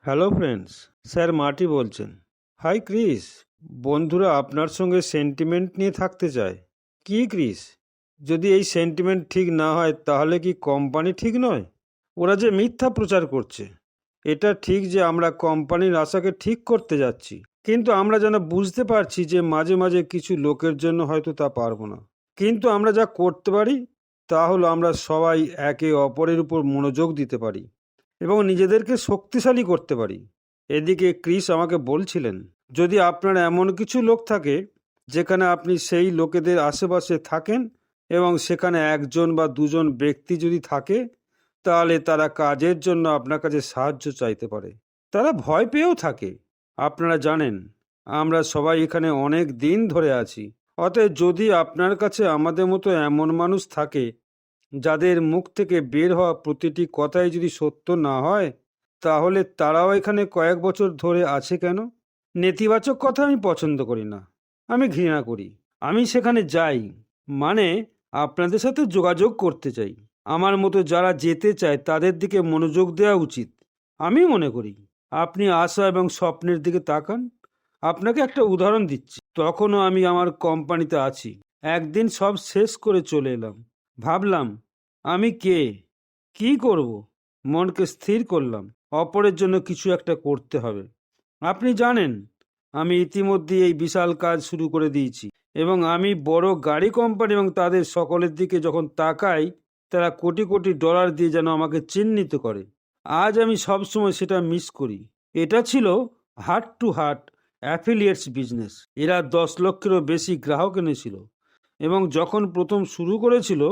Hello friends, sir মার্টি বলছেন। High Chris, বন্ধুরা আপনার সঙ্গে সেন্টিমেন্ট নিয়ে থাকতে চায়। কি ক্রিস, যদি এই সেন্টিমেন্ট ঠিক না হয় তাহলে কি কোম্পানি ঠিক নয়? ওরা যে মিথ্যা প্রচার করছে। এটা ঠিক যে আমরা কোম্পানির আশাকে ঠিক করতে যাচ্ছি, কিন্তু আমরা যেন বুঝতে পারছি যে মাঝে মাঝে কিছু লোকের জন্য হয়তো তা পারবো না। কিন্তু আমরা যা করতে পারি তা হলো আমরা সবাই একে অপরের উপর মনোযোগ দিতে পারি এবং নিজেদেরকে শক্তিশালী করতে পারি। এদিকে ক্রিস আমাকে বলছিলেন, যদি আপনার এমন কিছু লোক থাকে যেখানে আপনি সেই লোকেদের আশেপাশে থাকেন এবং সেখানে একজন বা দুজন ব্যক্তি যদি থাকে, তাহলে তারা কাজের জন্য আপনার কাছে সাহায্য চাইতে পারে। তারা ভয় পেয়েও থাকে। আপনারা জানেন, আমরা সবাই এখানে অনেক দিন ধরে আছি। অতএব যদি আপনার কাছে আমাদের মতো এমন মানুষ থাকে যাদের মুখ থেকে বের হওয়া প্রতিটি কথাই যদি সত্য না হয়, তাহলে তারাও এখানে কয়েক বছর ধরে আছে কেন? নেতিবাচক কথা আমি পছন্দ করি না, আমি ঘৃণা করি। আমি সেখানে যাই, মানে আপনাদের সাথে যোগাযোগ করতে চাই। আমার মতো যারা যেতে চায় তাদের দিকে মনোযোগ দেওয়া উচিত। আমি মনে করি আপনি আশা এবং স্বপ্নের দিকে তাকান। আপনাকে একটা উদাহরণ দিচ্ছি। তখনও আমি আমার কোম্পানিতে আছি। একদিন সব শেষ করে চলে এলাম। ভাবলাম, আমি কে, কি করব? মনকে স্থির করলাম, অপরের জন্য কিছু একটা করতে হবে। আপনি জানেন, আমি ইতিমধ্যে এই বিশাল কাজ শুরু করে দিয়েছি এবং আমি বড় গাড়ি কোম্পানি এবং তাদের সকলের দিকে যখন তাকাই, তারা কোটি কোটি ডলার দিয়ে যেন আমাকে চিহ্নিত করে। আজ আমি সবসময় সেটা মিস করি। এটা ছিল heart to heart affiliates business. এরা 10 লক্ষেরও বেশি গ্রাহক এনেছিল এবং যখন প্রথম শুরু করেছিল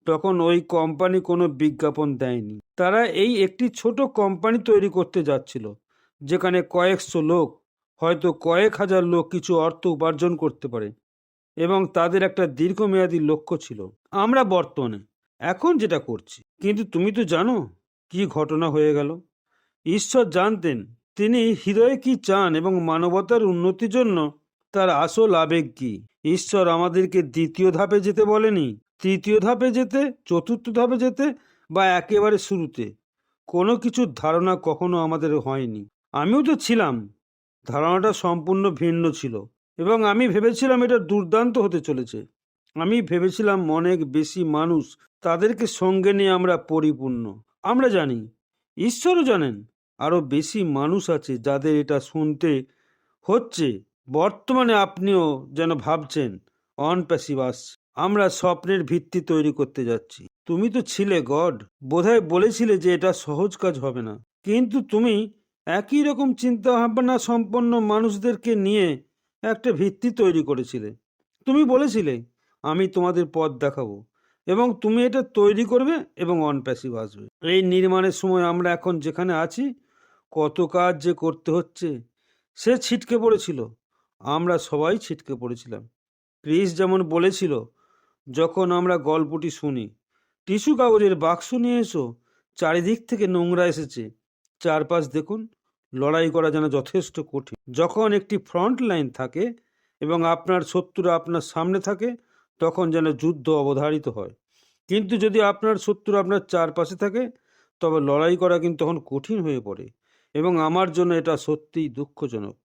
তখন ওই কোম্পানি কোনো বিজ্ঞাপন দেয়নি। তারা এই একটি ছোট কোম্পানি তৈরি করতে যাচ্ছিল, যেখানে কয়েকশো লোক, হয়তো কয়েক হাজার লোক কিছু অর্থ উপার্জন করতে পারে এবং তাদের একটা দীর্ঘমেয়াদী লক্ষ্য ছিল। আমরা বর্তমানে এখন যেটা করছি, কিন্তু তুমি তো জানো কি ঘটনা হয়ে গেল। ঈশ্বর জানতেন তিনি হৃদয়ে কি চান এবং মানবতার উন্নতির জন্য তার আসল আবেগ কি। ঈশ্বর আমাদেরকে দ্বিতীয় ধাপে যেতে বলেনি, তৃতীয় ধাপে যেতে, চতুর্থ ধাপে যেতে বা একেবারে শুরুতে। কোনো কিছুর ধারণা কখনো আমাদের হয়নি। আমিও তো ছিলাম। ধারণাটা সম্পূর্ণ ভিন্ন ছিল এবং আমি ভেবেছিলাম এটা দুর্দান্ত হতে চলেছে। আমি ভেবেছিলাম অনেক বেশি মানুষ, তাদেরকে সঙ্গে নিয়ে আমরা পরিপূর্ণ। আমরা জানি, ঈশ্বরও জানেন, আরও বেশি মানুষ আছে যাদের এটা শুনতে হচ্ছে। বর্তমানে আপনিও যেন ভাবছেন অন প্যাসিভাস। আমরা স্বপ্নের ভিত্তি তৈরি করতে যাচ্ছি। তুমি তো ছিলে গড, বোধহয় বলেছিলে যে এটা সহজ কাজ হবে না, কিন্তু তুমি একই রকম চিন্তা ভাবনা সম্পন্ন মানুষদেরকে নিয়ে একটা ভিত্তি তৈরি করেছিলে। তুমি বলেছিলে, আমি তোমাদের পথ দেখাবো এবং তুমি এটা তৈরি করবে এবং অন প্যাসিভ আসবে। এই নির্মাণের সময় আমরা এখন যেখানে আছি, কত কাজ যে করতে হচ্ছে। সে ছিটকে পড়েছিল, আমরা সবাই ছিটকে পড়েছিলাম। ক্রিস যেমন বলেছিল, যখন আমরা গল্পটি শুনি, টিস্যু কাগজের বাক্স নিয়ে এসো, চারিদিক থেকে নোংরা এসেছে, চারপাশ দেখুন। লড়াই করা যেন যথেষ্ট কঠিন। যখন একটি ফ্রন্ট লাইন থাকে এবং আপনার শত্রুরা আপনার সামনে থাকে, তখন যেন যুদ্ধ অবধারিত হয়। কিন্তু যদি আপনার শত্রু আপনার চারপাশে থাকে, তবে লড়াই করা কিন্তু তখন কঠিন হয়ে পড়ে এবং আমার জন্য এটা সত্যিই দুঃখজনক।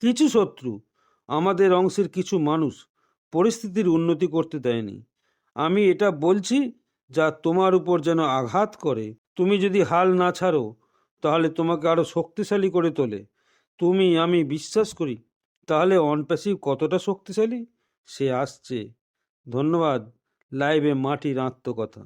কিছু শত্রু, আমাদের অংশের কিছু মানুষ, পরিস্থিতির উন্নতি করতে দেয়নি। আমি এটা বলছি যা তোমার উপর যেন আঘাত করে। তুমি যদি হাল না ছাড়ো, তাহলে তোমাকে আরো শক্তিশালী করে তোলে। আমি বিশ্বাস করি। তাহলে অনপ্যাসিভ কতটা শক্তিশালী সে আসছে। ধন্যবাদ। লাইভে মাটির আত্মকথা।